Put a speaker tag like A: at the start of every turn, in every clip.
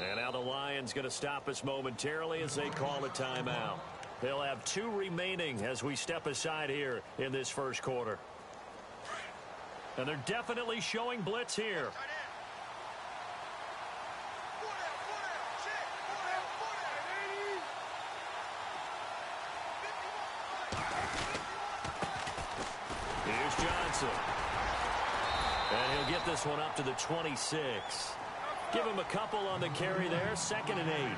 A: And now the Lions going to stop us momentarily as they call a timeout. They'll have 2 remaining as we step aside here in this first quarter. And they're definitely showing blitz here. Here's Johnson. And he'll get this one up to the 26. Give him a couple on the carry there. 2nd and 8.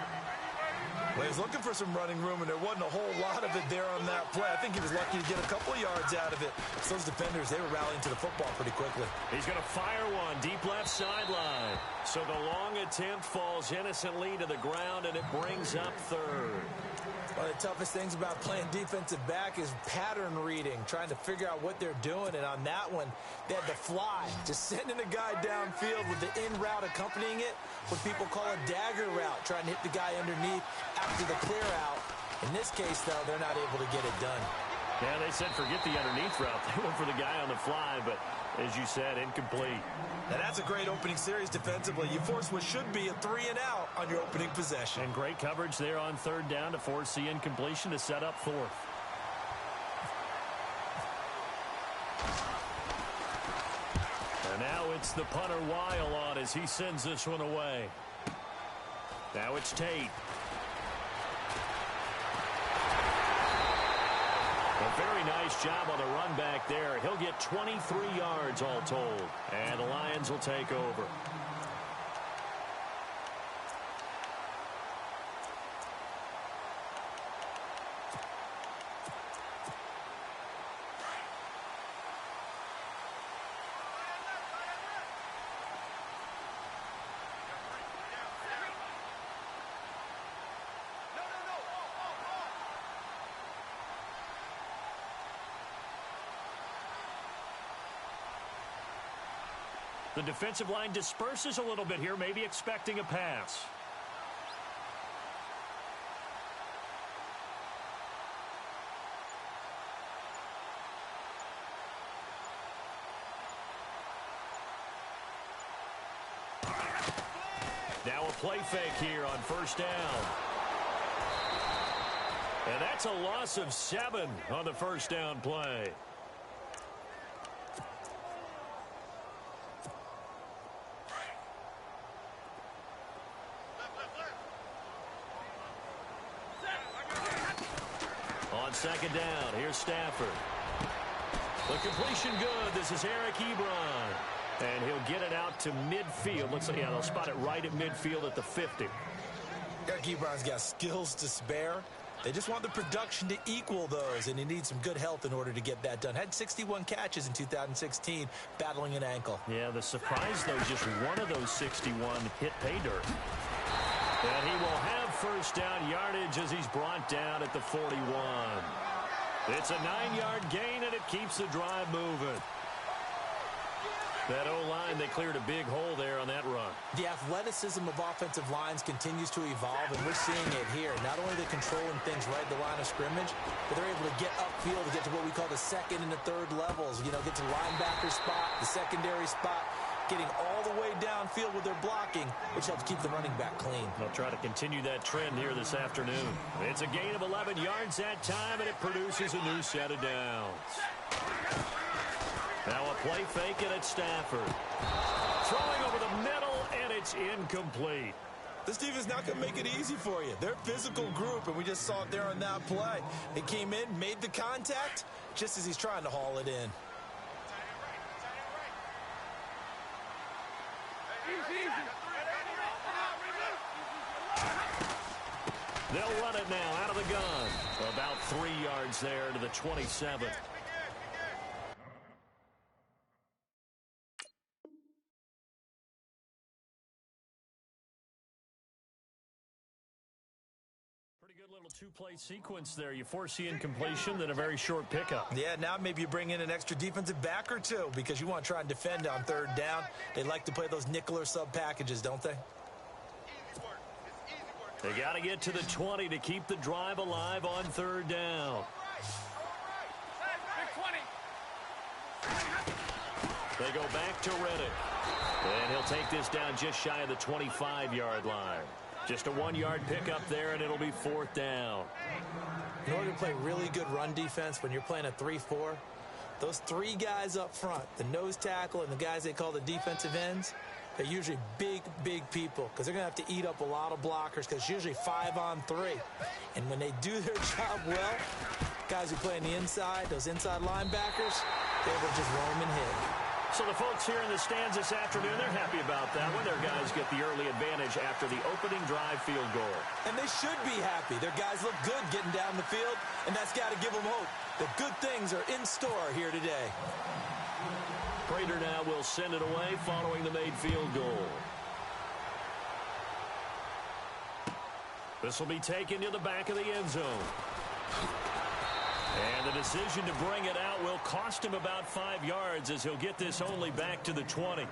B: Well, he was looking for some running room, and there wasn't a whole lot of it there on that play. I think he was lucky to get a couple of yards out of it. So those defenders, they were rallying to the football pretty quickly.
A: He's going to fire one deep left sideline. So the long attempt falls innocently to the ground, and it brings up 3rd.
B: One of the toughest things about playing defensive back is pattern reading, trying to figure out what they're doing. And on that one, they had to fly, just sending a guy downfield with the in route accompanying it, what people call a dagger route, trying to hit the guy underneath after the clear out. In this case, though, they're not able to get it done.
A: Yeah, they said forget the underneath route. They went for the guy on the fly, but as you said, incomplete.
B: Now that's a great opening series defensively. You force what should be a 3-and-out on your opening possession.
A: And great coverage there on 3rd down to force the incompletion to set up 4th. And now it's the punter Weil on as he sends this one away. Now it's Tate. A very nice job on the run back there. He'll get 23 yards all told. And the Lions will take over. The defensive line disperses a little bit here, maybe expecting a pass. Now a play fake here on 1st down. And that's a loss of 7 on the 1st down play. On 2nd down, here's Stafford. The completion good. This is Eric Ebron. And he'll get it out to midfield. Looks like, yeah, they'll spot it right at midfield at the 50.
B: Eric Ebron's got skills to spare. They just want the production to equal those, and he needs some good health in order to get that done. Had 61 catches in 2016, battling an ankle.
A: Yeah, the surprise, though, just one of those 61 hit pay dirt. And he will have 1st down yardage as he's brought down at the 41. It's a 9-yard gain, and it keeps the drive moving. That O-line, they cleared a big hole there on that run.
B: The athleticism of offensive lines continues to evolve, and we're seeing it here. Not only are they controlling things right at the line of scrimmage, but they're able to get upfield to get to what we call the 2nd and the 3rd levels. You know, get to the linebacker spot, the secondary spot, getting all the way downfield with their blocking, which helps keep the running back clean.
A: They'll try to continue that trend here this afternoon. It's a gain of 11 yards that time, and it produces a new set of downs. Now a play fake, and it's Stafford. Throwing over the middle, and it's incomplete.
B: This defense not going to make it easy for you. They're a physical group, and we just saw it there on that play. It came in, made the contact, just as he's trying to haul it in.
A: They'll run it now out of the gun. About 3 yards there to the 27. Little two-play sequence there. You force the incompletion, then a very short pickup.
B: Yeah, now maybe you bring in an extra defensive back or two because you want to try and defend on 3rd down. They like to play those nickel or sub packages, don't they?
A: They got to get to the 20 to keep the drive alive on 3rd down. They go back to Reddick. And he'll take this down just shy of the 25-yard line. Just a 1-yard pickup there, and it'll be 4th down.
B: In order to play really good run defense when you're playing a 3-4, those 3 guys up front, the nose tackle and the guys they call the defensive ends, they're usually big, big people because they're going to have to eat up a lot of blockers because it's usually 5-on-3. And when they do their job well, guys who play on the inside, those inside linebackers, they will just roam and hit.
A: So the folks here in the stands this afternoon, they're happy about that when their guys get the early advantage after the opening drive field goal.
B: And they should be happy. Their guys look good getting down the field, and that's got to give them hope that good things are in store here today.
A: Prater now will send it away following the made field goal. This will be taken to the back of the end zone. And the decision to bring it out will cost him about 5 yards as he'll get this only back to the 20.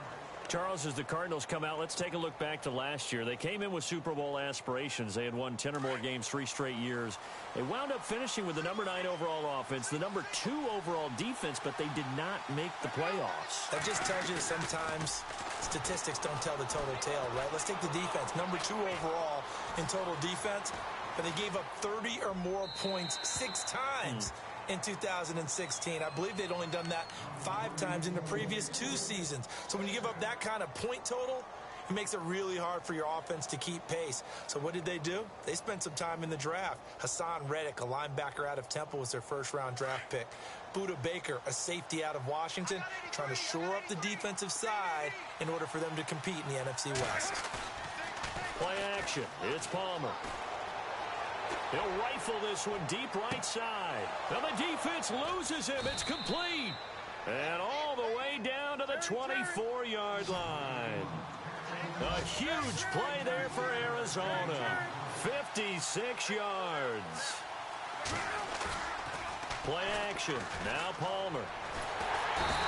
A: Charles, as the Cardinals come out, let's take a look back to last year. They came in with Super Bowl aspirations. They had won 10 or more games 3 straight years. They wound up finishing with the number 9 overall offense, the number 2 overall defense, but they did not make the playoffs.
B: That just tells you sometimes statistics don't tell the total tale, right? Let's take the defense. Number 2 overall in total defense, but they gave up 30 or more points 6 times. In 2016. I believe they'd only done that 5 times in the previous 2 seasons. So when you give up that kind of point total, it makes it really hard for your offense to keep pace. So what did they do? They spent some time in the draft. Hassan Reddick, a linebacker out of Temple, was their first-round draft pick. Budda Baker, a safety out of Washington, trying to shore up the defensive side in order for them to compete in the NFC West.
A: Play action. It's Palmer. He'll rifle this one deep right side. Now the defense loses him. It's complete. And all the way down to the 24-yard line. A huge play there for Arizona. 56 yards. Play action. Now Palmer.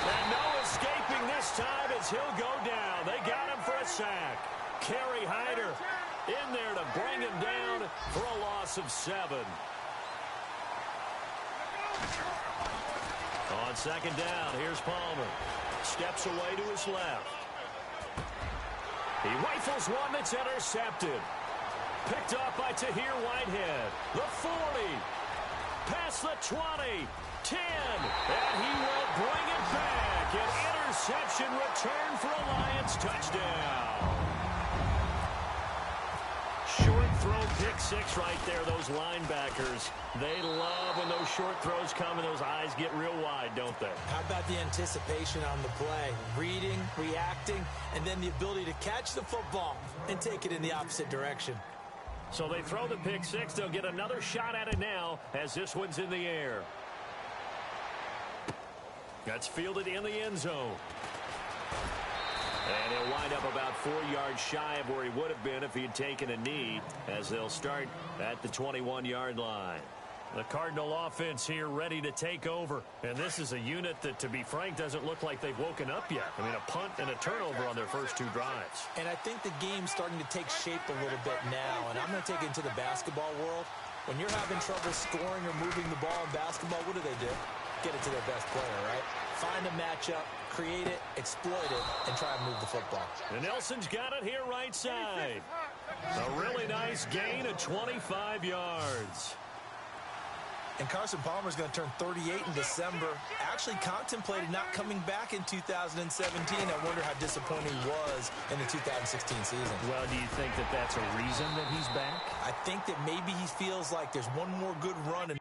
A: And no escaping this time as he'll go down. They got him for a sack. Kerry Hyder in there to bring him down for a loss of 7. On second down, here's Palmer. Steps away to his left. He rifles one that's intercepted. Picked up by Tahir Whitehead. The 40. Past the 20. 10. And he will bring it back. An interception return for a Lions touchdown. Short throw, pick 6 right there. Those linebackers, they love when those short throws come and those eyes get real wide, don't they?
B: How about the anticipation on the play? Reading, reacting, and then the ability to catch the football and take it in the opposite direction.
A: So they throw the pick 6. They'll get another shot at it now as this one's in the air. That's fielded in the end zone. And he'll wind up about 4 yards shy of where he would have been if he had taken a knee, as they'll start at the 21-yard line. The Cardinal offense here ready to take over. And this is a unit that, to be frank, doesn't look like they've woken up yet. I mean, a punt and a turnover on their first 2 drives.
B: And I think the game's starting to take shape a little bit now. And I'm going to take it into the basketball world. When you're having trouble scoring or moving the ball in basketball, what do? Get it to their best player, right? Find a matchup, create it, exploit it, and try and move the football.
A: And Nelson's got it here right side. A really nice gain of 25 yards.
B: And Carson Palmer's going to turn 38 in December. Actually contemplated not coming back in 2017. I wonder how disappointing he was in the 2016 season.
A: Well, do you think that that's a reason that he's back?
B: I think that maybe he feels like there's one more good run.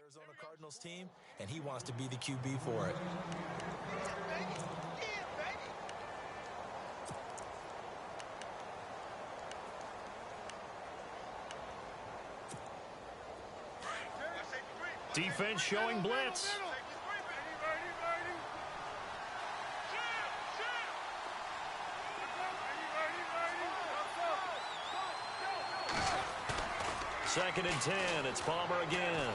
B: Arizona Cardinals team, and he wants to be the QB for it.
A: Defense showing blitz. 2nd and 10. It's Palmer again.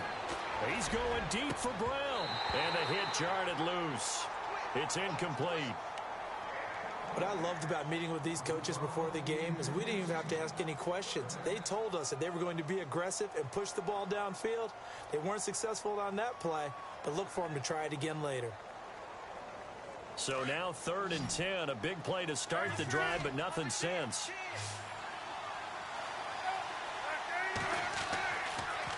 A: He's going deep for Brown. And the hit jarred it loose. It's incomplete.
B: What I loved about meeting with these coaches before the game is we didn't even have to ask any questions. They told us that they were going to be aggressive and push the ball downfield. They weren't successful on that play, but look for them to try it again later.
A: So now 3rd and 10, a big play to start the drive, but nothing since.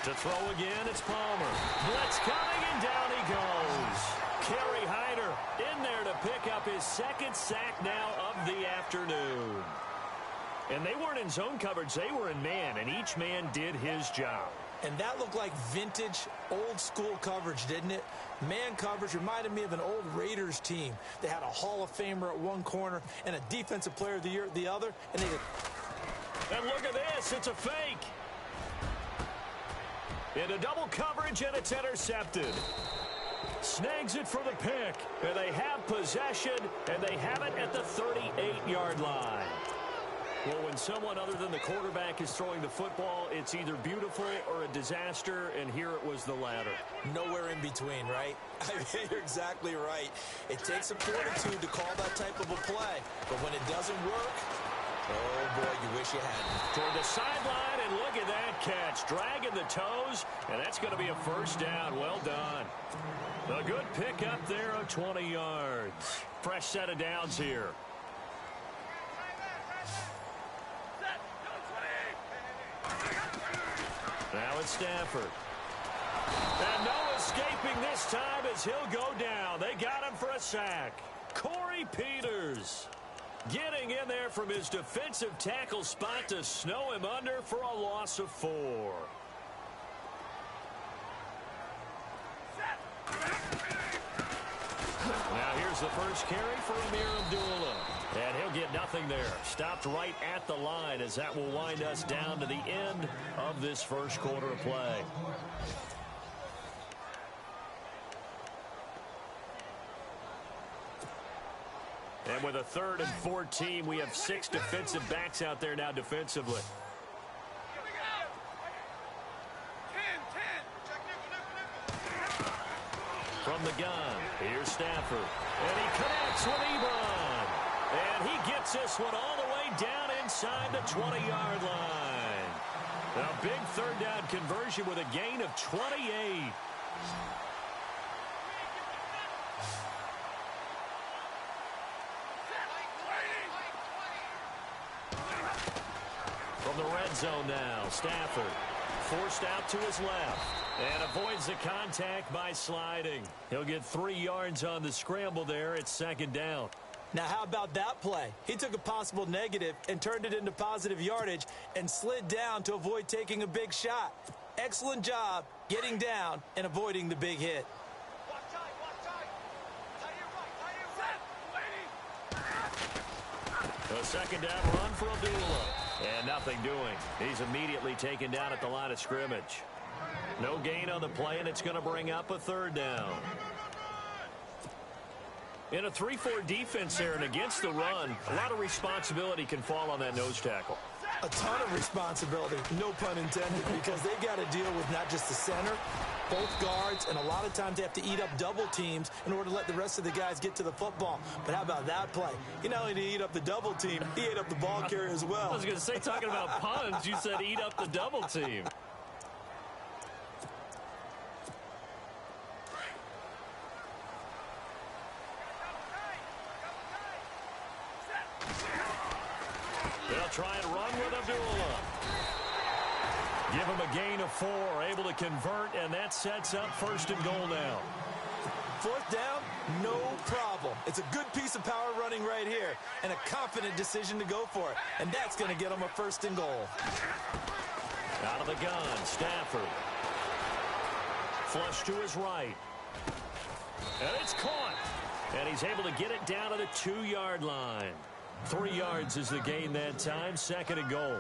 A: To throw again, it's Palmer. Blitz coming, and down he goes. Kerry Hyder in there to pick up his 2nd sack now of the afternoon. And they weren't in zone coverage, they were in man, and each man did his job.
B: And that looked like vintage, old-school coverage, didn't it? Man coverage reminded me of an old Raiders team. They had a Hall of Famer at one corner and a Defensive Player of the Year at the other. And
A: look at this, it's a fake. Into double coverage, and it's intercepted. Snags it for the pick, and they have possession, and they have it at the 38-yard line. Well, when someone other than the quarterback is throwing the football, it's either beautiful or a disaster, and here it was the latter.
B: Nowhere in between, right? I mean, you're exactly right. It takes a fortitude to call that type of a play, but when it doesn't work, oh, boy, you wish you hadn't.
A: Toward the sideline, and look at that catch. Dragging the toes, and that's going to be a 1st down. Well done. A good pick up there of 20 yards. Fresh set of downs here. Now it's Stafford. And no escaping this time as he'll go down. They got him for a sack. Corey Peters getting in there from his defensive tackle spot to snow him under for a loss of 4. Now here's the first carry for Amir Abdullah. And he'll get nothing there. Stopped right at the line as that will wind us down to the end of this first quarter of play. And with a 3rd and 14, we have 6 defensive backs out there now defensively. From the gun, here's Stafford. And he connects with Ebron. And he gets this one all the way down inside the 20-yard line. A big 3rd down conversion with a gain of 28. From the red zone now, Stafford forced out to his left and avoids the contact by sliding. He'll get 3 yards on the scramble there. It's 2nd down.
B: Now, how about that play? He took a possible negative and turned it into positive yardage and slid down to avoid taking a big shot. Excellent job getting down and avoiding the big hit.
A: A 2nd down run for Abdullah. And nothing doing. He's immediately taken down at the line of scrimmage. No gain on the play, and it's going to bring up a 3rd down. In a 3-4 defense there and against the run, a lot of responsibility can fall on that nose tackle.
B: A ton of responsibility, no pun intended, because they got to deal with not just the center, both guards, and a lot of times they have to eat up double teams in order to let the rest of the guys get to the football. But how about that play? He not only did he eat up the double team, he ate up the ball carrier as well.
A: I was going to say, talking about puns, you said eat up the double team. They'll try and run with Abdullah. Give him a gain of 4, able to convert, and that sets up 1st and goal now.
B: 4th down, no problem. It's a good piece of power running right here, and a confident decision to go for it. And that's going to get him a 1st and goal.
A: Out of the gun, Stafford. Flush to his right. And it's caught. And he's able to get it down to the 2-yard line. 3 yards is the gain that time, 2nd and goal.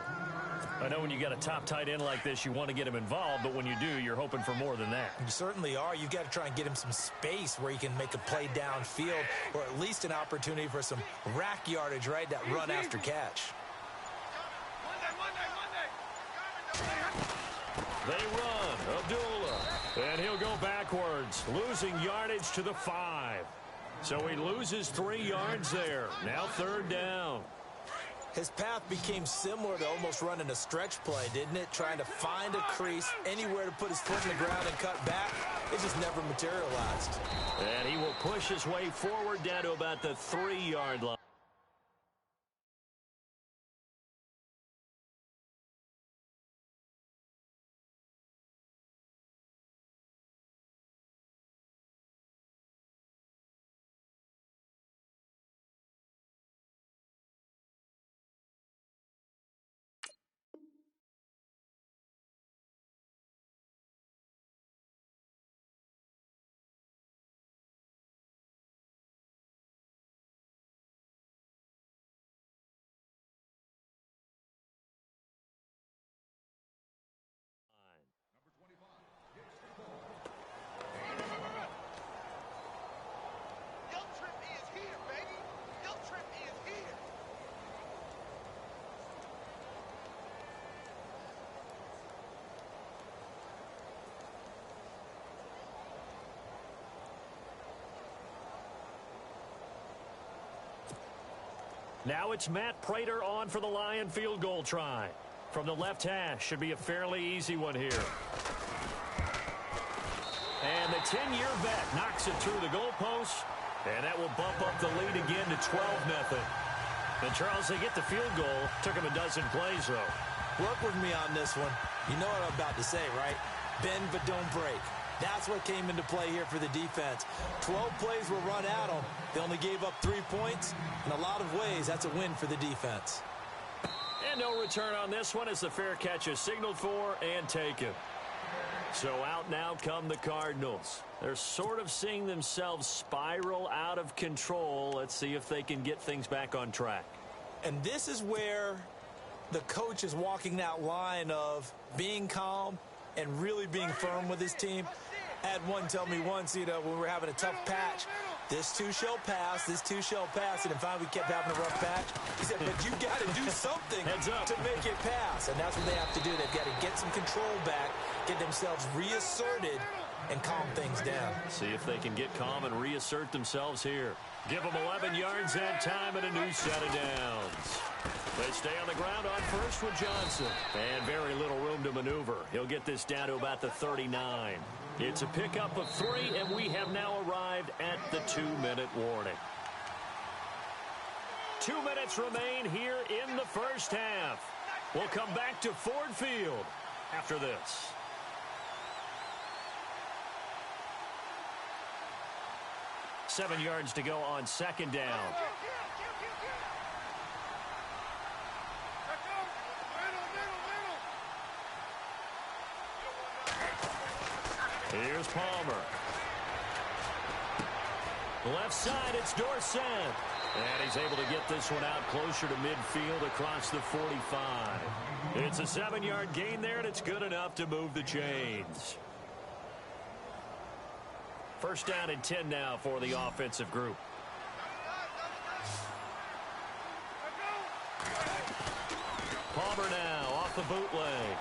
A: I know when you got a top tight end like this, you want to get him involved, but when you do, you're hoping for more than that.
B: You certainly are. You've got to try and get him some space where he can make a play downfield, or at least an opportunity for some rack yardage, right? That run after catch.
A: They run. Abdullah. And he'll go backwards, losing yardage to the 5. So he loses 3 yards there. Now 3rd down.
B: His path became similar to almost running a stretch play, didn't it? Trying to find a crease, anywhere to put his foot in the ground and cut back. It just never materialized.
A: And he will push his way forward down to about the 3-yard line. Now it's Matt Prater on for the Lion field goal try. From the left hash, should be a fairly easy one here. And the 10-year vet knocks it through the goalpost, and that will bump up the lead again to 12-0. And Charles, they get the field goal. Took him a dozen plays, though.
B: Work with me on this one. You know what I'm about to say, right? Bend but don't break. That's what came into play here for the defense. 12 plays were run at them. They only gave up 3 points. In a lot of ways, that's a win for the defense.
A: And no return on this one as the fair catch is signaled for and taken. So out now come the Cardinals. They're sort of seeing themselves spiral out of control. Let's see if they can get things back on track.
B: And this is where the coach is walking that line of being calm and really being firm with his team. I had one tell me once, when we were having a tough patch, this too shall pass, this too shall pass, and then finally we kept having a rough patch. He said, but you got to do something to make it pass, and that's what they have to do. They've got to get some control back, get themselves reasserted, and calm things down.
A: See if they can get calm and reassert themselves here. Give them 11 yards that time and a new set of downs. They stay on the ground on first with Johnson. And very little room to maneuver. He'll get this down to about the 39. It's a pickup of 3, and we have now arrived at the 2-minute warning. 2 minutes remain here in the first half. We'll come back to Ford Field after this. Seven yards to go on second down. Here's Palmer. Left side, it's Dorsett. And he's able to get this one out closer to midfield across the 45. It's a 7-yard gain there, and it's good enough to move the chains. First down and 10 now for the offensive group. Palmer now off the bootleg.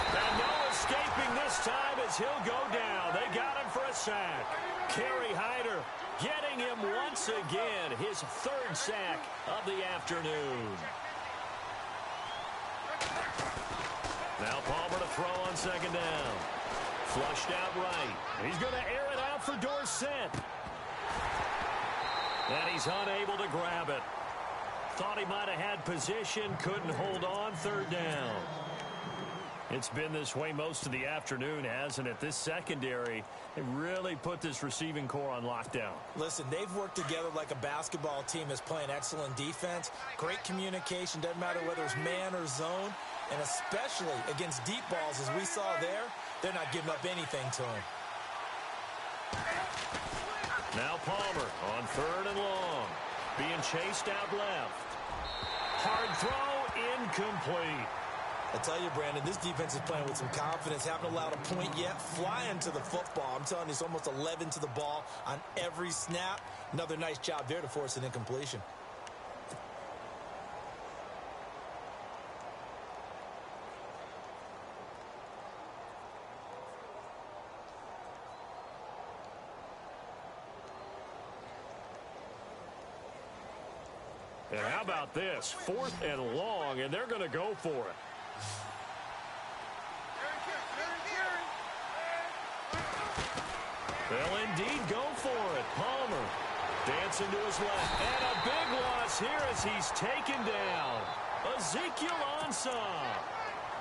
A: And no escaping this time as he'll go down. They got him for a sack. Kerry Hyder getting him once again, his 3rd sack of the afternoon. Now Palmer to throw on second down. Flushed out right. He's going to air it out for Dorsett. And he's unable to grab it. Thought he might have had position, couldn't hold on, 3rd down. It's been this way most of the afternoon, hasn't it? This secondary, they really put this receiving core on lockdown.
B: Listen, they've worked together like a basketball team that's playing excellent defense. Great communication, doesn't matter whether it's man or zone. And especially against deep balls, as we saw there, they're not giving up anything to him.
A: Now Palmer on 3rd and long. Being chased out left. Hard throw, incomplete.
B: I tell you, Brandon, this defense is playing with some confidence. Haven't allowed a point yet. Flying to the football. I'm telling you, it's almost 11 to the ball on every snap. Another nice job there to force an incompletion.
A: And how about this? 4th and long, and they're going to go for it. They'll indeed go for it. Palmer dancing to his left. And a big loss here as he's taken down. Ezekiel Ansah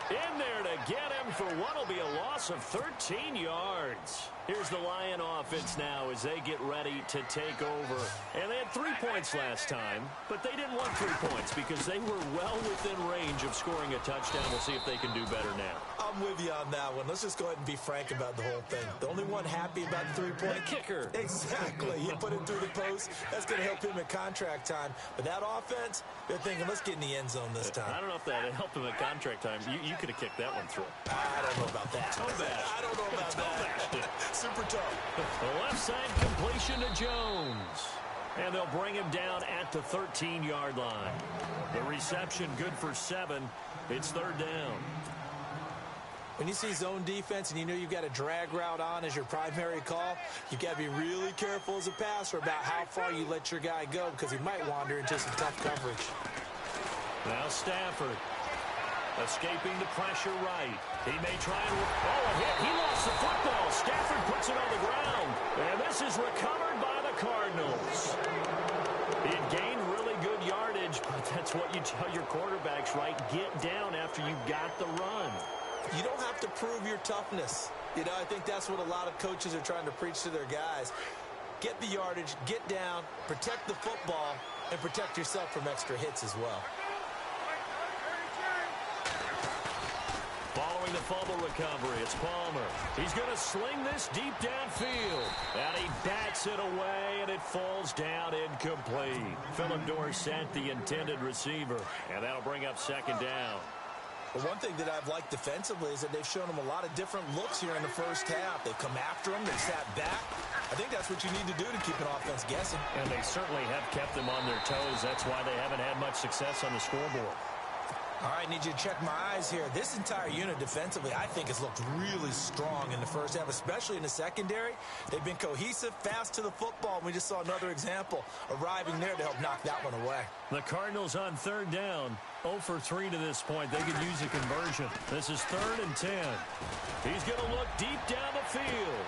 A: in there to get him for what will be a loss of 13 yards. Here's the Lion offense now as they get ready to take over. And they had 3 points last time, but they didn't want 3 points because they were well within range of scoring a touchdown. We'll see if they can do better now.
B: I'm with you on that one. Let's just go ahead and be frank about the whole thing. The only one happy about the 3-point
A: kicker.
B: Exactly. You put him through the post. That's going to help him at contract time. But that offense, they're thinking, let's get in the end zone this time.
A: I don't know if that helped him at contract time. You could have kicked that one through.
B: I don't know about that. I don't know about that. Super tough.
A: The left side completion to Jones. And they'll bring him down at the 13-yard line. The reception good for 7. It's 3rd down.
B: When you see zone defense and you know you've got a drag route on as your primary call, you've got to be really careful as a passer about how far you let your guy go because he might wander into some tough coverage.
A: Now Stafford escaping the pressure right. He may try and... Oh, a hit. He lost the football. Stafford puts it on the ground. And this is recovered by the Cardinals. He had gained really good yardage, but that's what you tell your quarterbacks, right? Get down after you got the run.
B: You don't have to prove your toughness. You know, I think that's what a lot of coaches are trying to preach to their guys. Get the yardage, get down, protect the football, and protect yourself from extra hits as well.
A: Following the fumble recovery, it's Palmer. He's going to sling this deep downfield. And he bats it away, and it falls down incomplete. Philip Dorsett, the intended receiver. And that'll bring up 2nd down.
B: Well, one thing that I've liked defensively is that they've shown them a lot of different looks here in the first half. They've come after them. They've sat back. I think that's what you need to do to keep an offense guessing.
A: And they certainly have kept them on their toes. That's why they haven't had much success on the scoreboard.
B: All right, need you to check my eyes here. This entire unit defensively, I think, has looked really strong in the first half, especially in the secondary. They've been cohesive, fast to the football. We just saw another example arriving there to help knock that one away.
A: The Cardinals on 3rd down. 0 for 3 to this point. They could use a conversion. This is 3rd and 10. He's going to look deep down the field.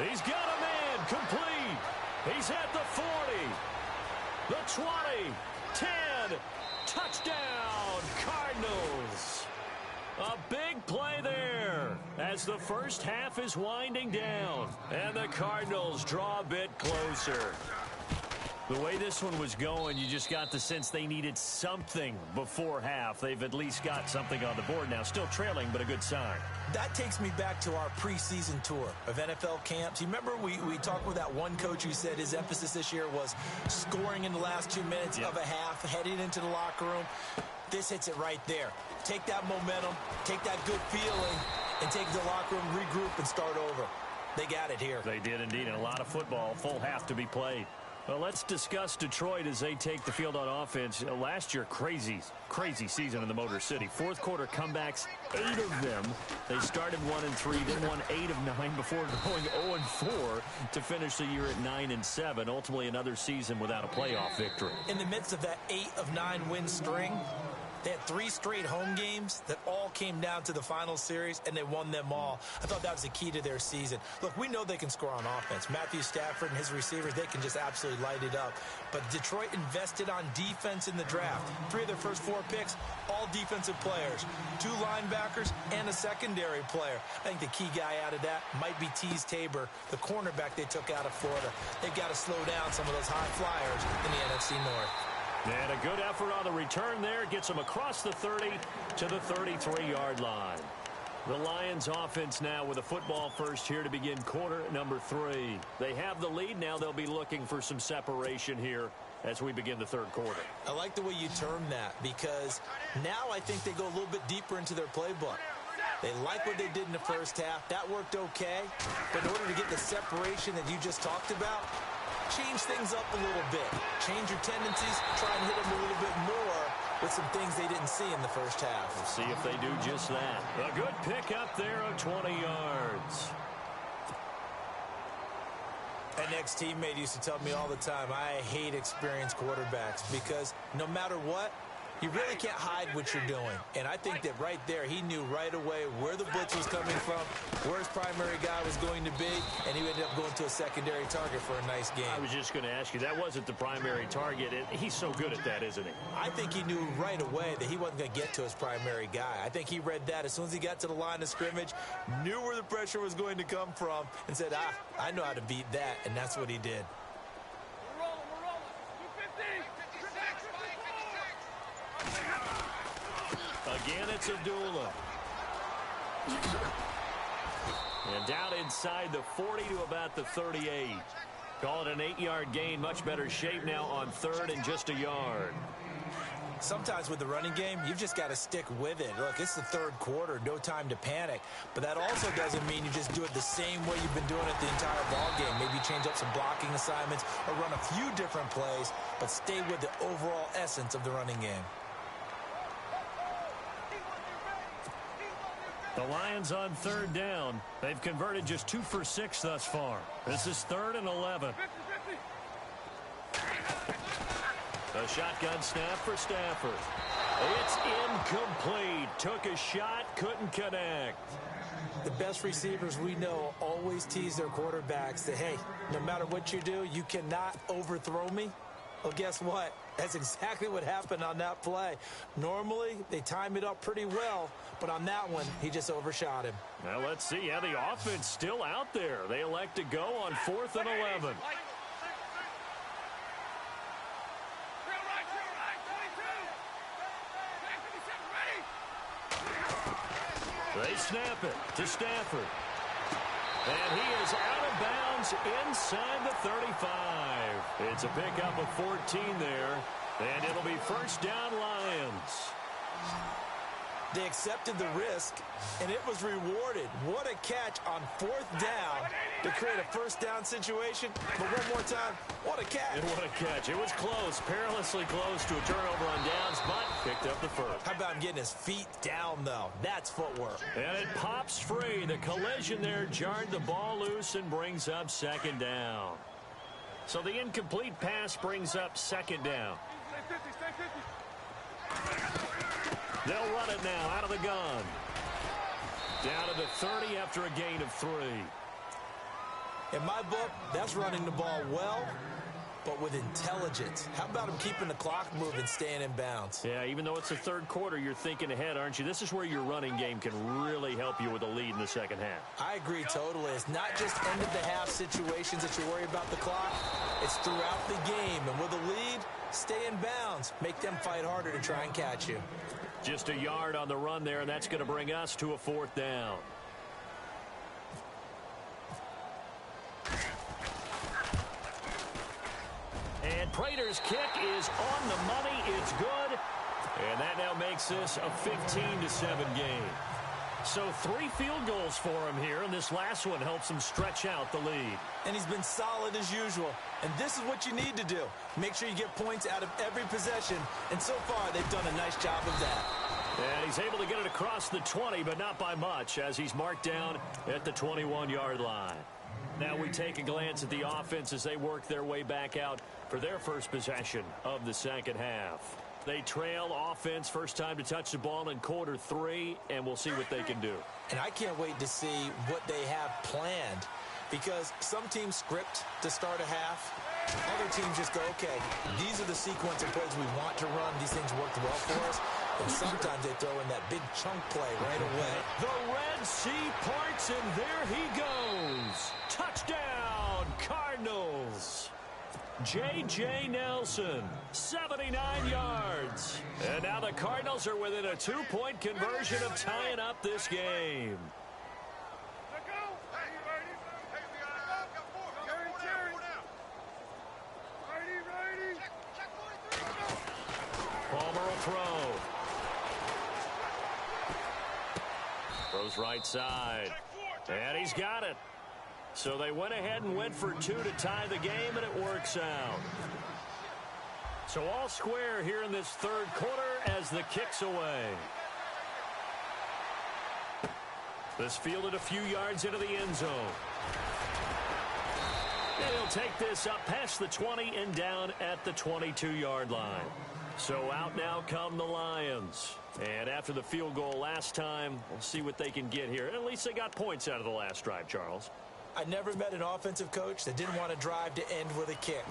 A: He's got a man complete. He's at the 40, the 20, 10, touchdown, Cardinals. A big play there as the first half is winding down. And the Cardinals draw a bit closer. The way this one was going, you just got the sense they needed something before half. They've at least got something on the board now. Still trailing, but a good sign.
B: That takes me back to our preseason tour of NFL camps. You remember we talked with that one coach who said his emphasis this year was scoring in the last 2 minutes of a half, heading into the locker room. This hits it right there. Take that momentum, take that good feeling, and take the locker room, regroup, and start over. They got it here.
A: They did indeed, and a lot of football, full half to be played. Well, let's discuss Detroit as they take the field on offense. Last year, crazy season in the Motor City. Fourth quarter comebacks, 8 of them. They started 1-3, then won 8 of 9 before going 0-4 to finish the year at 9-7. Ultimately, another season without a playoff victory.
B: In the midst of that 8 of 9 win string, they had 3 straight home games that all came down to the final series, and they won them all. I thought that was the key to their season. Look, we know they can score on offense. Matthew Stafford and his receivers, they can just absolutely light it up. But Detroit invested on defense in the draft. 3 of their first 4 picks, all defensive players. 2 linebackers and a secondary player. I think the key guy out of that might be Teez Tabor, the cornerback they took out of Florida. They've got to slow down some of those high flyers in the NFC North.
A: And a good effort on the return there. Gets them across the 30 to the 33-yard line. The Lions offense now with a football first here to begin quarter number 3. They have the lead. Now they'll be looking for some separation here as we begin the 3rd quarter.
B: I like the way you term that because now I think they go a little bit deeper into their playbook. They like what they did in the first half. That worked okay. But in order to get the separation that you just talked about, change things up a little bit. Change your tendencies. Try and hit them a little bit more with some things they didn't see in the first half.
A: We'll see if they do just that. A good pick up there of 20 yards.
B: An ex-teammate used to tell me all the time, I hate experienced quarterbacks because no matter what, you really can't hide what you're doing. And I think that right there, he knew right away where the blitz was coming from, where his primary guy was going to be, and he ended up going to a secondary target for a nice game.
A: I was just going to ask you, that wasn't the primary target. He's so good at that, isn't he?
B: I think he knew right away that he wasn't going to get to his primary guy. I think he read that as soon as he got to the line of scrimmage, knew where the pressure was going to come from, and said, I know how to beat that, and that's what he did.
A: Again, it's Abdullah. And down inside the 40 to about the 38. Call it an 8-yard gain. Much better shape now on third and just a yard.
B: Sometimes with the running game, you've just got to stick with it. Look, it's the third quarter, no time to panic. But that also doesn't mean you just do it the same way you've been doing it the entire ball game. Maybe change up some blocking assignments or run a few different plays, but stay with the overall essence of the running game.
A: The Lions on third down. They've converted just 2 for 6 thus far. This is 3rd and 11. A shotgun snap for Stafford. It's incomplete. Took a shot, couldn't connect.
B: The best receivers we know always tease their quarterbacks that, hey, no matter what you do, you cannot overthrow me. Well, guess what? That's exactly what happened on that play. Normally, they time it up pretty well, but on that one, he just overshot him.
A: Now, let's see how the offense still out there. They elect to go on 4th and 11. They snap it to Stafford. And he is out of bounds inside the 35. It's a pickup of 14 there. And it'll be first down Lions.
B: They accepted the risk, and it was rewarded. What a catch on 4th down to create a first down situation. But one more time, what a catch.
A: And what a catch. It was close, perilously close to a turnover on downs, but picked up the first.
B: How about him getting his feet down, though? That's footwork.
A: And it pops free. The collision there jarred the ball loose and brings up 2nd down. So the incomplete pass brings up 2nd down. They'll run it now out of the gun. Down to the 30 after a gain of 3.
B: In my book, that's running the ball well, but with intelligence. How about him keeping the clock moving, staying in bounds?
A: Yeah, even though it's the third quarter, you're thinking ahead, aren't you? This is where your running game can really help you with a lead in the second half.
B: I agree totally. It's not just end-of-the-half situations that you worry about the clock. It's throughout the game. And with a lead, stay in bounds. Make them fight harder to try and catch you.
A: Just a yard on the run there, and that's going to bring us to a 4th down. And Prater's kick is on the money. It's good. And that now makes this a 15-7 game. So 3 field goals for him here, and this last one helps him stretch out the lead.
B: And he's been solid as usual. And this is what you need to do. Make sure you get points out of every possession. And so far, they've done a nice job of that.
A: And he's able to get it across the 20, but not by much, as he's marked down at the 21-yard line. Now we take a glance at the offense as they work their way back out for their first possession of the second half. They trail offense, first time to touch the ball in quarter 3, and we'll see what they can do.
B: And I can't wait to see what they have planned, because some teams script to start a half. Other teams just go, okay, these are the sequence of plays we want to run. These things worked well for us. And sometimes they throw in that big chunk play right away.
A: The Red Sea parts, and there he goes. Touchdown, Cardinals. J.J. Nelson, 79 yards. And now the Cardinals are within a 2-point conversion of tying up this game. Palmer will throw. Throws right side. And he's got it. So they went ahead and went for 2 to tie the game, and it works out. So all square here in this third quarter as the kick's away. This fielded a few yards into the end zone. And he'll take this up past the 20 and down at the 22-yard line. So out now come the Lions. And after the field goal last time, we'll see what they can get here. At least they got points out of the last drive, Charles.
B: I never met an offensive coach that didn't want to drive to end with a kick.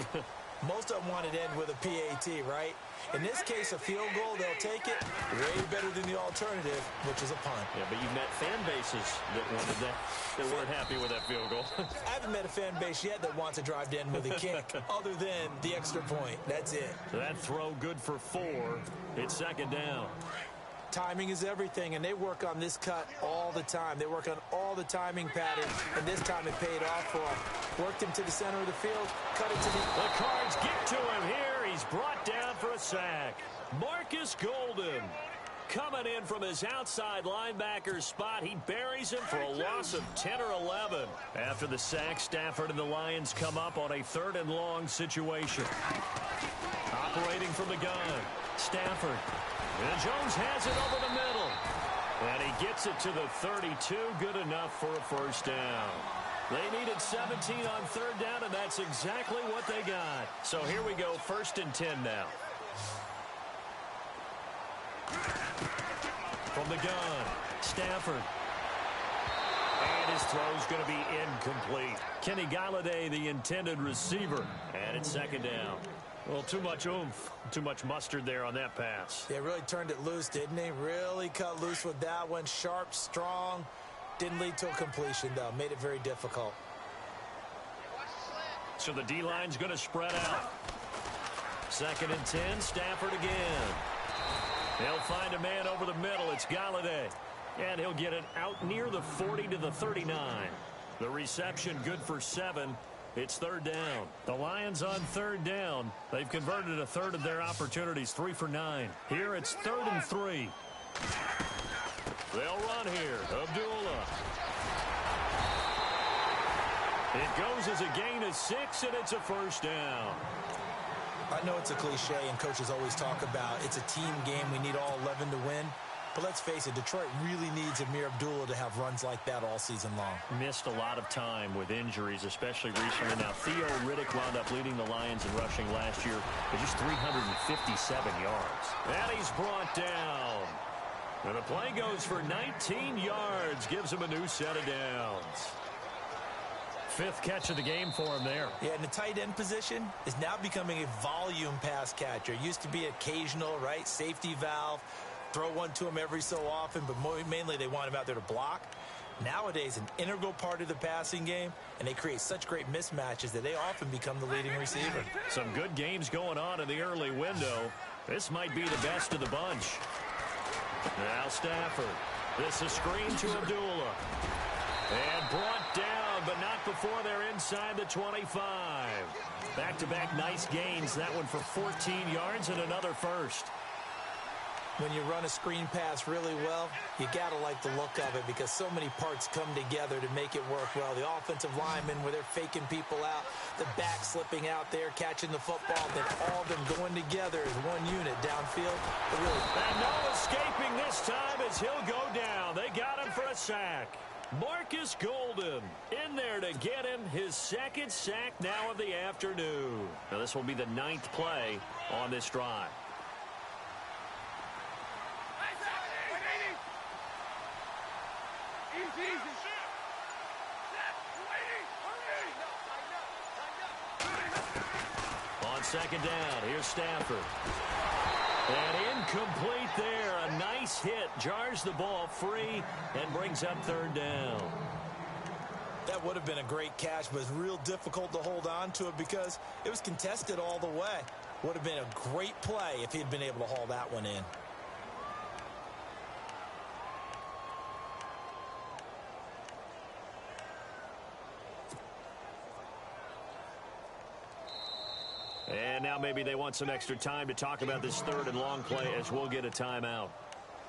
B: Most of them wanted to end with a PAT, right? In this case, a field goal, they'll take it way better than the alternative, which is a punt.
A: Yeah, but you've met fan bases that wanted that, that weren't happy with that field goal.
B: I haven't met a fan base yet that wants to drive to end with a kick, other than the extra point. That's it.
A: So that throw good for 4. It's second down.
B: Timing is everything, and they work on this cut all the time. They work on all the timing patterns, and this time it paid off for them. Worked him to the center of the field, cut it to the
A: Cards get to him here. He's brought down for a sack. Marcus Golden coming in from his outside linebacker spot. He buries him for a loss of 10 or 11. After the sack, Stafford and the Lions come up on a 3rd and long situation. Operating from the gun, Stafford. And Jones has it over the middle. And he gets it to the 32. Good enough for a first down. They needed 17 on 3rd down, and that's exactly what they got. So here we go, 1st and 10 now. From the gun, Stafford. And his throw's going to be incomplete. Kenny Galladay, the intended receiver. And it's 2nd down. Well, too much oomph, too much mustard there on that pass.
B: They really turned it loose, didn't they? Really cut loose with that one. Sharp, strong. Didn't lead to a completion, though. Made it very difficult.
A: So the D-line's going to spread out. 2nd and 10, Stafford again. They'll find a man over the middle. It's Galladay. And he'll get it out near the 40 to the 39. The reception good for 7. It's 3rd down. The Lions on 3rd down. They've converted a 1/3 of their opportunities, 3 for 9. Here it's 3rd and 3. They'll run here. Abdullah. It goes as a gain of 6, and it's a first down.
B: I know it's a cliche, and coaches always talk about it's a team game. We need all 11 to win. But let's face it, Detroit really needs Amir Abdullah to have runs like that all season long.
A: Missed a lot of time with injuries, especially recently. Now, Theo Riddick wound up leading the Lions in rushing last year with just 357 yards. And he's brought down. And the play goes for 19 yards, gives him a new set of downs. 5th catch of the game for him there.
B: Yeah, and the tight end position is now becoming a volume pass catcher. It used to be occasional, right? Safety valve. Throw one to him every so often, but mainly they want him out there to block. Nowadays, an integral part of the passing game, and they create such great mismatches that they often become the leading receiver.
A: Some good games going on in the early window. This might be the best of the bunch. Now Stafford. This is screen to Abdullah. And brought down, but not before they're inside the 25. Back-to-back nice gains. That one for 14 yards and another first.
B: When you run a screen pass really well, you got to like the look of it because so many parts come together to make it work well. The offensive linemen, where they're faking people out, the back slipping out there, catching the football, then all of them going together as one unit downfield.
A: And no escaping this time as he'll go down. They got him for a sack. Marcus Golden in there to get him his 2nd sack now of the afternoon. Now this will be the 9th play on this drive. On 2nd down, here's Stafford. And incomplete there. A nice hit. Jars the ball free and brings up 3rd down.
B: That would have been a great catch, but it's real difficult to hold on to it because it was contested all the way. Would have been a great play if he'd been able to haul that one in.
A: And now maybe they want some extra time to talk about this 3rd and long play as we'll get a timeout.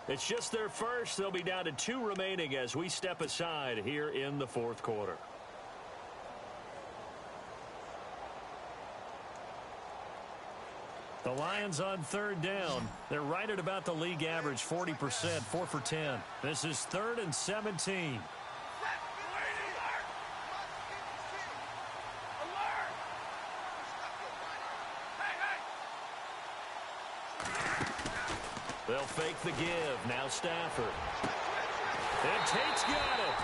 A: It's just their first. They'll be down to 2 remaining as we step aside here in the 4th quarter. The Lions on 3rd down. They're right at about the league average, 40%, 4 for 10. This is 3rd and 17. They'll fake the give. Now Stafford. And Tate's got it.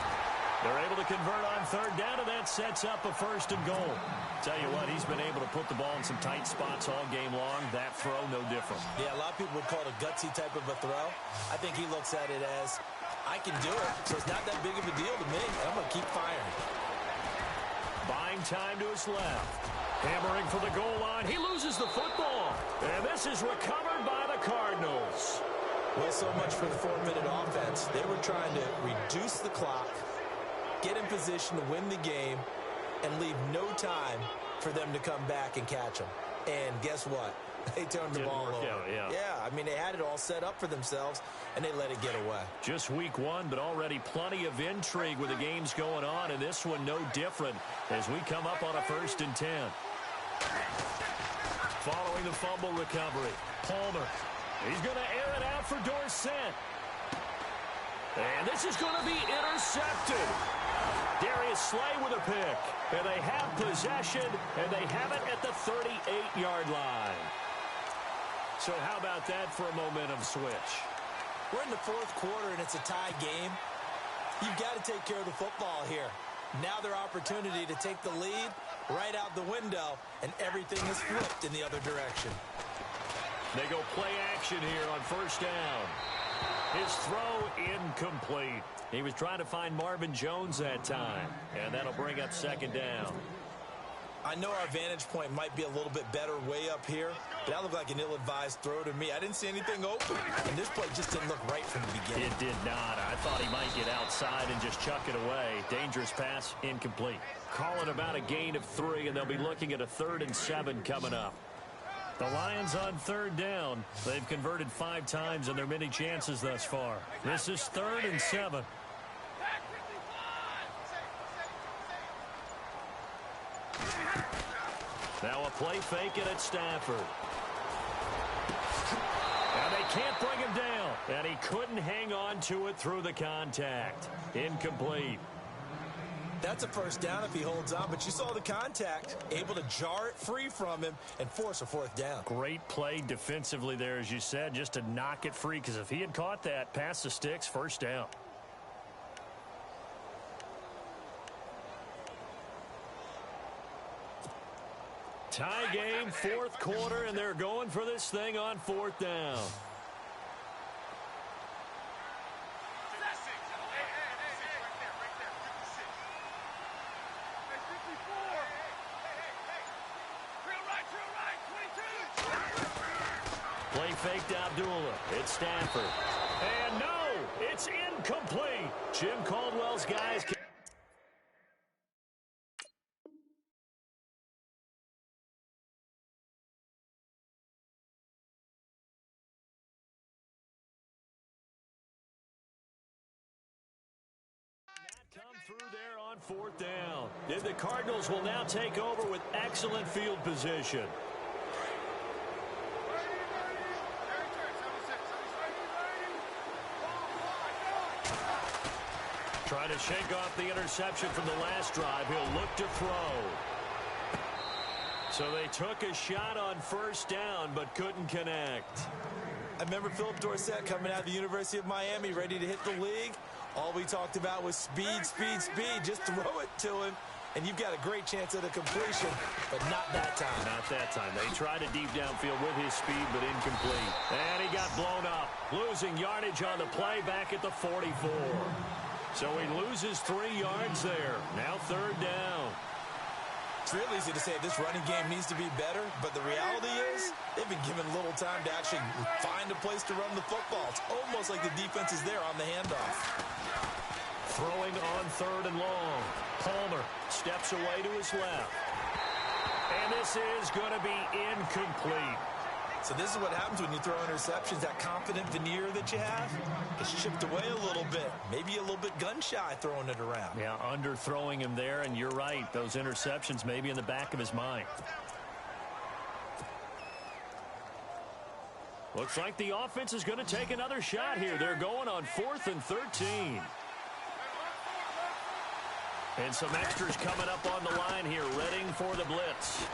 A: They're able to convert on third down, and that sets up a 1st and goal. Tell you what, he's been able to put the ball in some tight spots all game long. That throw, no different.
B: Yeah, a lot of people would call it a gutsy type of a throw. I think he looks at it as, I can do it, so it's not that big of a deal to me. I'm going to keep firing.
A: Buying time to his left. Hammering for the goal line. He loses the football. And this is recovered by the Cardinals.
B: Well, so much for the 4-minute offense. They were trying to reduce the clock, get in position to win the game, and leave no time for them to come back and catch them. And guess what? They turned the ball over.
A: Yeah,
B: I mean, they had it all set up for themselves, and they let it get away.
A: Just week 1, but already plenty of intrigue with the games going on, and this one no different as we come up on a 1st and 10. Following the fumble recovery, Palmer. He's going to air it out for Dorsett. And this is going to be intercepted. Darius Slay with a pick. And they have possession, and they have it at the 38-yard line. So how about that for a momentum switch?
B: We're in the 4th quarter, and it's a tie game. You've got to take care of the football here. Now their opportunity to take the lead right out the window, and everything is flipped in the other direction.
A: They go play action here on 1st down. His throw incomplete. He was trying to find Marvin Jones that time, and that'll bring up 2nd down.
B: I know our vantage point might be a little bit better way up here, but that looked like an ill-advised throw to me. I didn't see anything open, and this play just didn't look right from the beginning.
A: It did not. I thought he might get outside and just chuck it away. Dangerous pass, incomplete. Call it about a gain of 3, and they'll be looking at a 3rd and 7 coming up. The Lions on 3rd down. They've converted 5 times in their many chances thus far. This is 3rd and 7. Now a play fake it at Stafford. And they can't bring him down. And he couldn't hang on to it through the contact. Incomplete.
B: That's a 1st down if he holds on, but you saw the contact, able to jar it free from him and force a 4th down.
A: Great play defensively there, as you said, just to knock it free, because if he had caught that, past the sticks, 1st down. Tie game, 4th quarter, and they're going for this thing on 4th down. Play faked Abdullah. It's Stafford. And no, it's incomplete. Jim Caldwell's guys can... come through there on 4th down. And the Cardinals will now take over with excellent field position. Trying to shake off the interception from the last drive. He'll look to throw. So they took a shot on 1st down, but couldn't connect.
B: I remember Philip Dorsett coming out of the University of Miami, ready to hit the league. All we talked about was speed, speed, speed. Just throw it to him, and you've got a great chance at a completion, but not that time.
A: Not that time. They tried a deep downfield with his speed, but incomplete. And he got blown up, losing yardage on the play back at the 44. So he loses 3 yards there. Now 3rd down.
B: It's real easy to say this running game needs to be better, but the reality is they've been given little time to actually find a place to run the football. It's almost like the defense is there on the handoff.
A: Throwing on 3rd and long. Palmer steps away to his left. And this is going to be incomplete.
B: So this is what happens when you throw interceptions. That confident veneer that you have is chipped away a little bit. Maybe a little bit gun-shy throwing it around.
A: Yeah, underthrowing him there, and you're right. Those interceptions may be in the back of his mind. Looks like the offense is going to take another shot here. They're going on 4th and 13. And some extras coming up on the line here, readying for the blitz.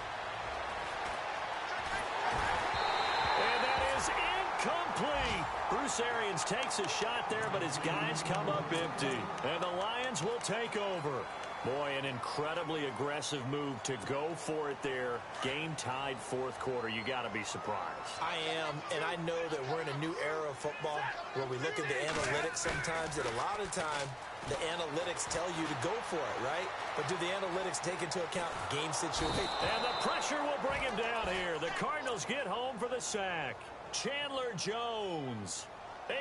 A: And that is incomplete. Bruce Arians takes a shot there, but his guys come up empty. And the Lions will take over. Boy, an incredibly aggressive move to go for it there. Game tied fourth quarter. You got to be surprised.
B: I am, and I know that we're in a new era of football where we look at the analytics sometimes, and a lot of time the analytics tell you to go for it, right? But do the analytics take into account game situation?
A: And the pressure will bring him down here. The Cardinals get home for the sack. Chandler Jones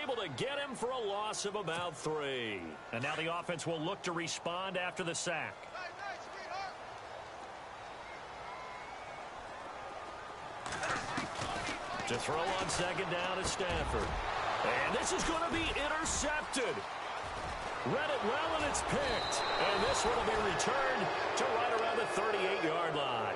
A: able to get him for a loss of about 3. And now the offense will look to respond after the sack. To throw on second down is Stafford. And this is going to be intercepted. Read it well, and it's picked. And this one will be returned to right around the 38-yard line.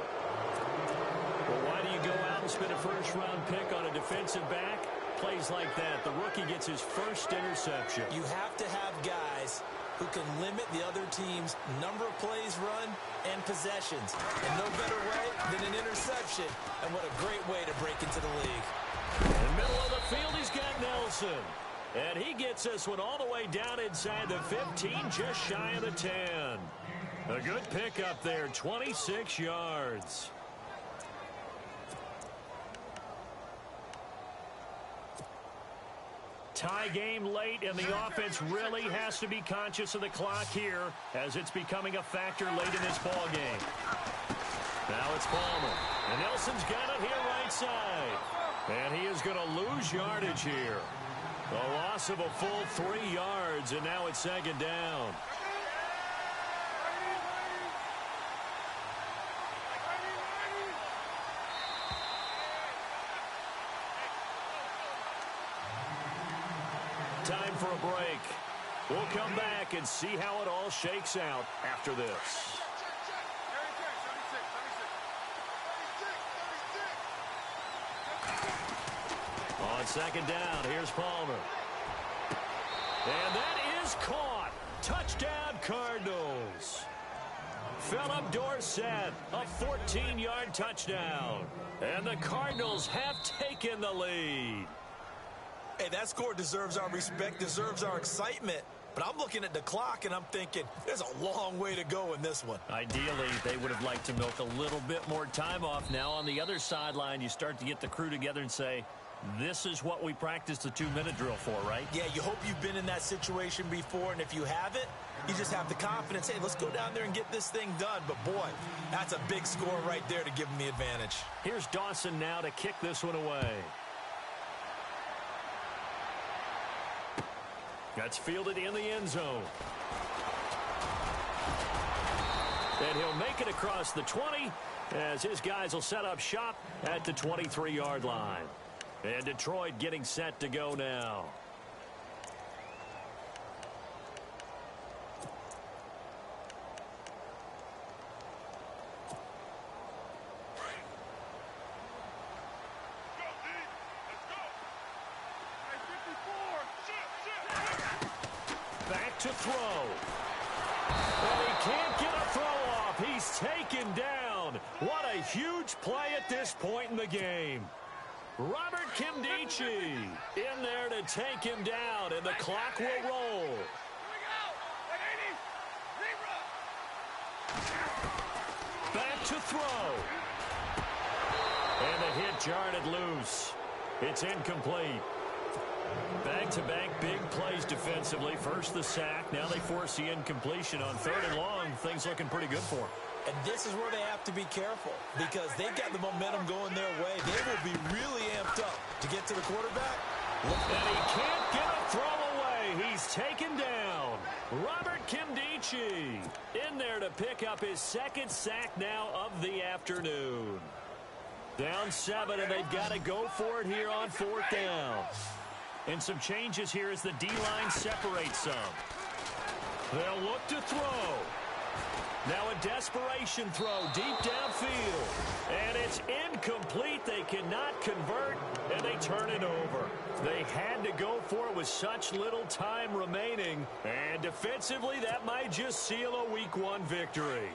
A: Well, why do you go out and spend a first-round pick on a defensive back? Plays like that, the rookie gets his first interception.
B: You have to have guys who can limit the other team's number of plays run and possessions. And no better way than an interception. And what a great way to break into the league.
A: In the middle of the field, he's got Nelson. And he gets this one all the way down inside the 15, just shy of the 10. A good pickup there, 26 yards. Tie game late, and the offense really has to be conscious of the clock here as it's becoming a factor late in this ball game. Now it's Palmer, and Nelson's got it here right side. And he is going to lose yardage here. A loss of a full 3 yards, and now it's second down. Time for a break. We'll come back and see how it all shakes out after this. On second down, here's Palmer. And that is caught. Touchdown, Cardinals. Philip Dorsett, a 14-yard touchdown. And the Cardinals have taken the lead.
B: Hey, that score deserves our respect, deserves our excitement. But I'm looking at the clock, and I'm thinking there's a long way to go in this one.
A: Ideally, they would have liked to milk a little bit more time off. Now on the other sideline, you start to get the crew together and say, this is what we practiced the 2-minute drill for, right?
B: Yeah, you hope you've been in that situation before, and if you haven't, you just have the confidence, hey, let's go down there and get this thing done. But, boy, that's a big score right there to give them the advantage.
A: Here's Dawson now to kick this one away. That's fielded in the end zone. And he'll make it across the 20 as his guys will set up shop at the 23-yard line. And Detroit getting set to go now. Back to throw. And he can't get a throw off. He's taken down. What a huge play at this point in the game. Robert Kimdichie in there to take him down, and the clock will roll. Back to throw. And the hit jarred it loose. It's incomplete. Back-to-back big plays defensively. First the sack. Now they force the incompletion on 3rd and long. Things looking pretty good for them.
B: And this is where they have to be careful because they've got the momentum going their way. They will be really amped up to get to the quarterback.
A: And he can't get a throw away. He's taken down. Robert Kimdichie in there to pick up his 2nd sack now of the afternoon. Down 7, and they've got to go for it here on 4th down. And some changes here as the D-line separates some. They'll look to throw. Now a desperation throw deep downfield. And it's incomplete. They cannot convert, and they turn it over. They had to go for it with such little time remaining. And defensively, that might just seal a Week 1 victory.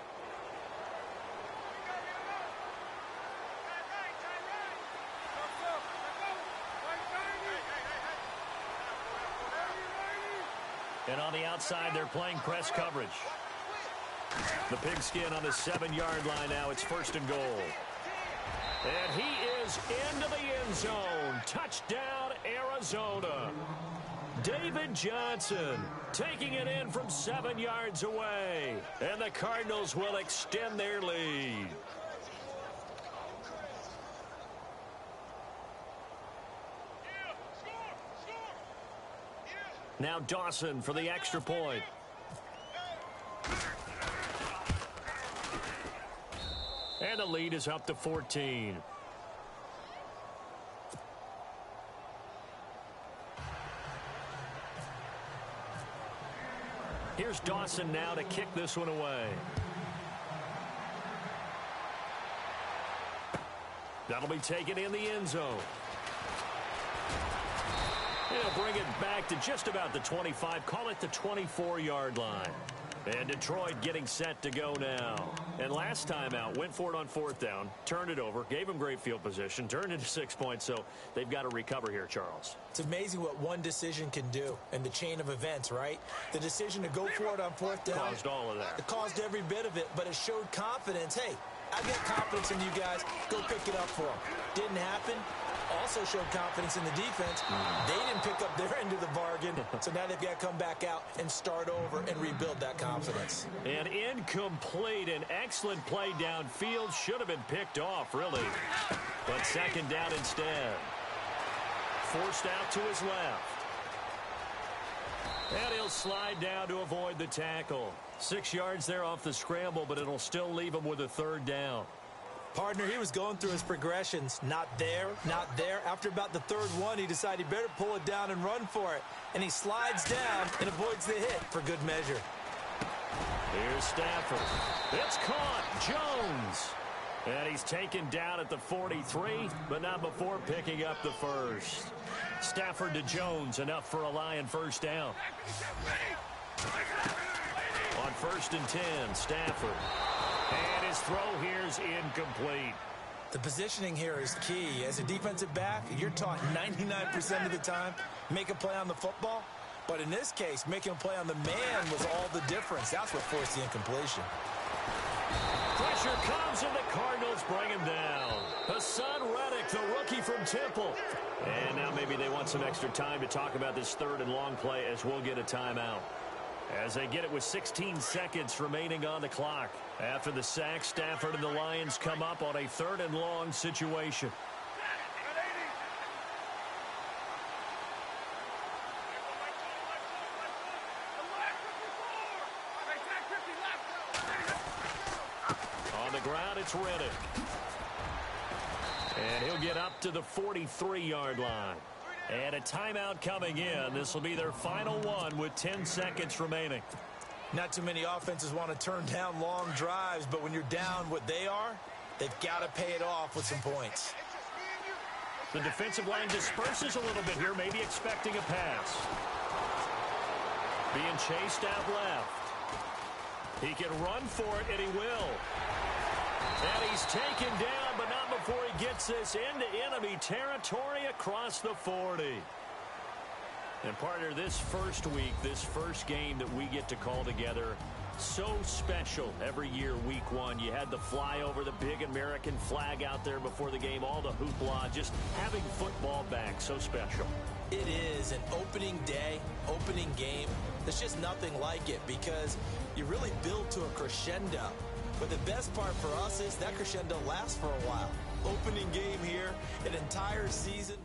A: And on the outside, they're playing press coverage. The pigskin on the 7-yard line now. It's 1st and goal. And he is into the end zone. Touchdown, Arizona. David Johnson taking it in from 7 yards away. And the Cardinals will extend their lead. Now Dawson for the extra point. And the lead is up to 14. Here's Dawson now to kick this one away. That'll be taken in the end zone. He'll bring it back to just about the 25. Call it the 24-yard line. And Detroit getting set to go now. And last time out, went for it on 4th down, turned it over, gave them great field position, turned into 6 points, so they've got to recover here, Charles.
B: It's amazing what one decision can do in the chain of events, right? The decision to go for it on 4th down.
A: Caused all of that.
B: It caused every bit of it, but it showed confidence. Hey, I got confidence in you guys. Go pick it up for them. Didn't happen. Also showed confidence in the defense. They didn't pick up their end of the bargain, so now they've got to come back out and start over and rebuild that confidence.
A: An incomplete and excellent play downfield. Should have been picked off, really. But 2nd down instead. Forced out to his left. And he'll slide down to avoid the tackle. 6 yards there off the scramble, but it'll still leave him with a 3rd down.
B: Partner, he was going through his progressions. Not there, not there. After about the 3rd one, he decided he better pull it down and run for it. And he slides down and avoids the hit for good measure.
A: Here's Stafford. It's caught. Jones. And he's taken down at the 43, but not before picking up the 1st. Stafford to Jones, enough for a Lion 1st down. On 1st and 10, Stafford. And his throw here is incomplete.
B: The positioning here is key. As a defensive back, you're taught 99% of the time, make a play on the football. But in this case, making a play on the man was all the difference. That's what forced the incompletion.
A: Pressure comes, and the Cardinals bring him down. Hassan Reddick, the rookie from Temple. And now maybe they want some extra time to talk about this 3rd and long play as we'll get a timeout. As they get it with 16 seconds remaining on the clock. After the sack, Stafford and the Lions come up on a 3rd and long situation. On the ground, it's Reddick. And he'll get up to the 43-yard line. And a timeout coming in. This will be their final one with 10 seconds remaining.
B: Not too many offenses want to turn down long drives, but when you're down what they are, they've got to pay it off with some points.
A: The defensive line disperses a little bit here, maybe expecting a pass. Being chased out left. He can run for it, and he will. And he's taken down, but not before he gets this into enemy territory across the 40. And partner, this first week, this first game that we get to call together, so special every year, week 1. You had the flyover, the big American flag out there before the game, all the hoopla, just having football back, so special.
B: It is an opening day, opening game. There's just nothing like it because you really build to a crescendo. But the best part for us is that crescendo lasts for a while. Opening game here, an entire season.